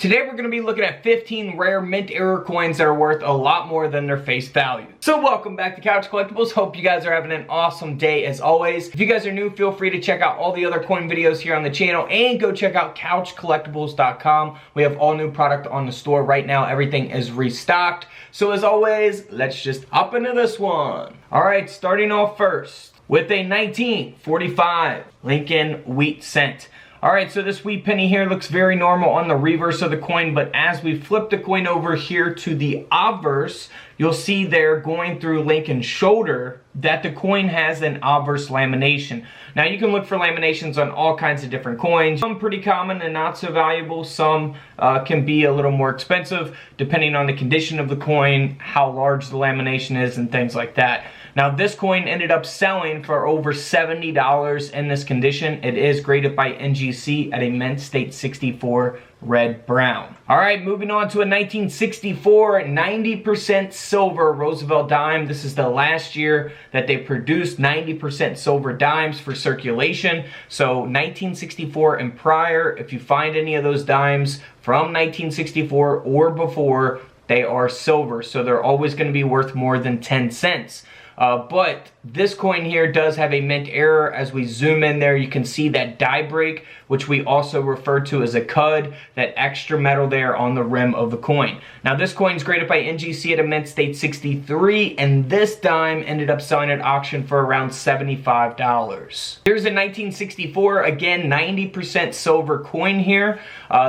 Today we're going to be looking at 15 rare mint era coins that are worth a lot more than their face value. So welcome back to Couch Collectibles. Hope you guys are having an awesome day as always. If you guys are new, feel free to check out all the other coin videos here on the channel and go check out couchcollectibles.com. We have all new product on the store right now. Everything is restocked. So as always, let's just hop into this one. Alright, starting off first with a 1945 Lincoln Wheat Cent. Alright, so this wheat penny here looks very normal on the reverse of the coin, but as we flip the coin over here to the obverse, you'll see there going through Lincoln's shoulder that the coin has an obverse lamination. Now you can look for laminations on all kinds of different coins. Some pretty common and not so valuable. Some can be a little more expensive depending on the condition of the coin, how large the lamination is, and things like that. Now this coin ended up selling for over $70 in this condition. It is graded by NGC at a mint state 64 red brown. Alright, moving on to a 1964 90% silver Roosevelt Dime. This is the last year that they produced 90% silver dimes for circulation. So 1964 and prior, if you find any of those dimes from 1964 or before, they are silver. So they're always going to be worth more than 10 cents. But this coin here does have a mint error. As we zoom in there, you can see that die break, which we also refer to as a cud, that extra metal there on the rim of the coin. Now this coin is graded by NGC at a mint state 63, and this dime ended up selling at auction for around $75. Here's a 1964, again 90% silver coin here.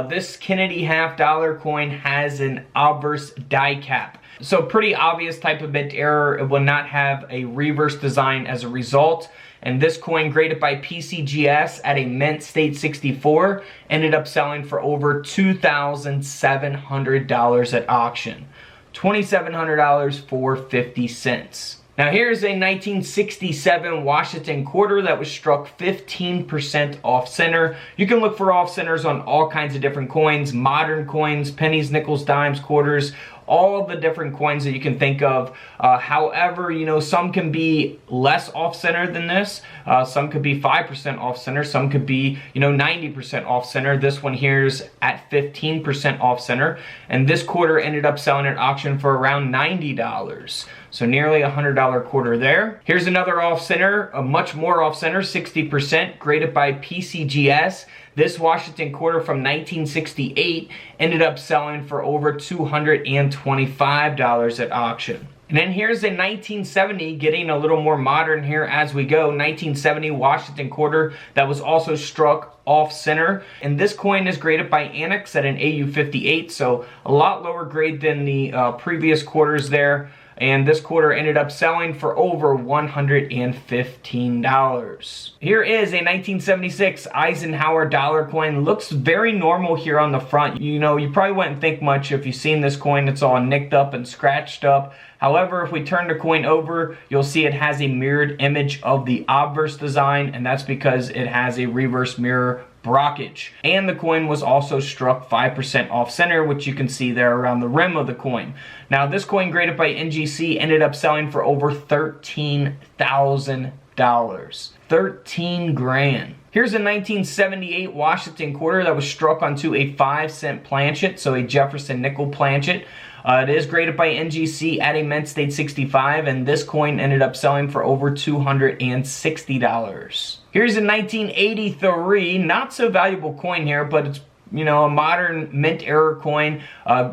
This Kennedy $half coin has an obverse die cap. So pretty obvious type of mint error. It will not have a reverse design as a result. And this coin, graded by PCGS at a mint state 64, ended up selling for over $2,700 at auction. $2,700 for 50 cents. Now here's a 1967 Washington quarter that was struck 15% off center. You can look for off centers on all kinds of different coins, modern coins, pennies, nickels, dimes, quarters, all of the different coins that you can think of. However, you know, some can be less off center than this. Some could be 5% off center. Some could be, you know, 90% off center. This one here is at 15% off center. And this quarter ended up selling at auction for around $90. So nearly a $100 quarter there. Here's another off center, a much more off center, 60%, graded by PCGS. This Washington quarter from 1968 ended up selling for over $225 at auction. And then here's a 1970, getting a little more modern here as we go, 1970 Washington quarter that was also struck off center. And this coin is graded by Annex at an AU 58, so a lot lower grade than the previous quarters there. And this quarter ended up selling for over $115. Here is a 1976 Eisenhower dollar coin. Looks very normal here on the front. You know, you probably wouldn't think much if you've seen this coin. It's all nicked up and scratched up. However, if we turn the coin over, you'll see it has a mirrored image of the obverse design, and that's because it has a reverse mirror brockage. And the coin was also struck 5% off center, which you can see there around the rim of the coin. Now this coin, graded by NGC, ended up selling for over $13,000. 13 grand. Here's a 1978 Washington quarter that was struck onto a 5-cent planchet, so a Jefferson Nickel planchet. It is graded by NGC at a mint state 65, and this coin ended up selling for over $260. Here's a 1983, not so valuable coin here, but it's, you know, a modern mint era coin.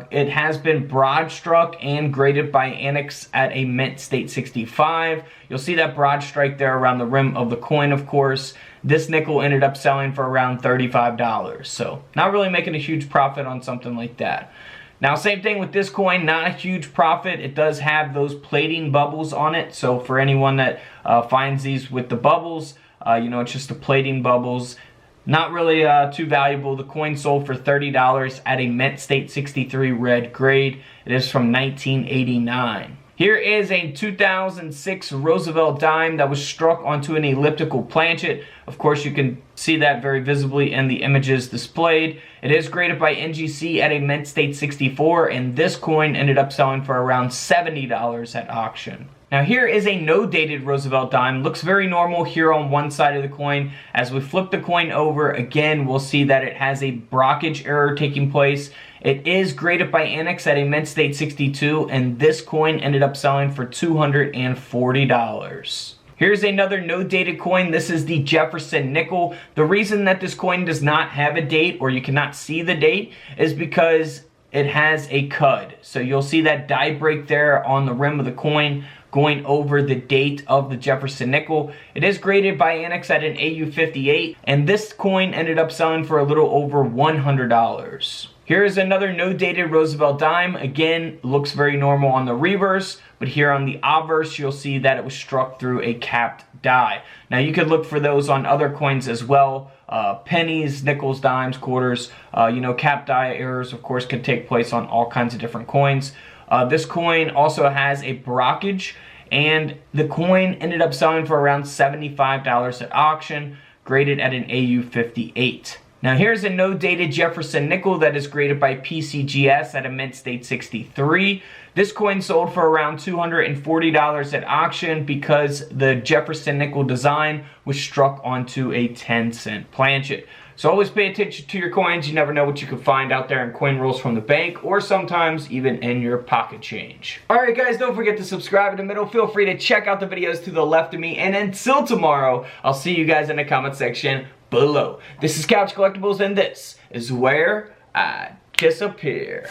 It has been broad struck and graded by Annex at a mint state 65. You'll see that broad strike there around the rim of the coin, of course. This nickel ended up selling for around $35, so not really making a huge profit on something like that. Now, same thing with this coin, not a huge profit. It does have those plating bubbles on it, so for anyone that finds these with the bubbles, you know, it's just the plating bubbles. Not really too valuable. The coin sold for $30 at a mint state 63 red grade. It is from 1989. Here is a 2006 Roosevelt Dime that was struck onto an elliptical planchet. Of course, you can see that very visibly in the images displayed. It is graded by NGC at a mint state 64, and this coin ended up selling for around $70 at auction. Now here is a no-dated Roosevelt Dime. Looks very normal here on one side of the coin. As we flip the coin over, again, we'll see that it has a brockage error taking place. It is graded by Annex at a mint state 62, and this coin ended up selling for $240. Here's another no-dated coin. This is the Jefferson Nickel. The reason that this coin does not have a date, or you cannot see the date, is because it has a cud. So you'll see that die break there on the rim of the coin going over the date of the Jefferson Nickel. It is graded by Annex at an AU 58, and this coin ended up selling for a little over $100. Here is another no-dated Roosevelt Dime. Again, looks very normal on the reverse, but here on the obverse, you'll see that it was struck through a capped die. Now, you could look for those on other coins as well. Pennies, nickels, dimes, quarters. Capped die errors, of course, could take place on all kinds of different coins. This coin also has a brockage, and the coin ended up selling for around $75 at auction, graded at an AU 58. Now here's a no-dated Jefferson Nickel that is graded by PCGS at a mint state 63. This coin sold for around $240 at auction because the Jefferson Nickel design was struck onto a 10-cent planchet. So always pay attention to your coins. You never know what you can find out there in coin rolls from the bank, or sometimes even in your pocket change. Alright guys, don't forget to subscribe in the middle. Feel free to check out the videos to the left of me. And until tomorrow, I'll see you guys in the comment section below. This is Couch Collectibles, and this is where I disappear.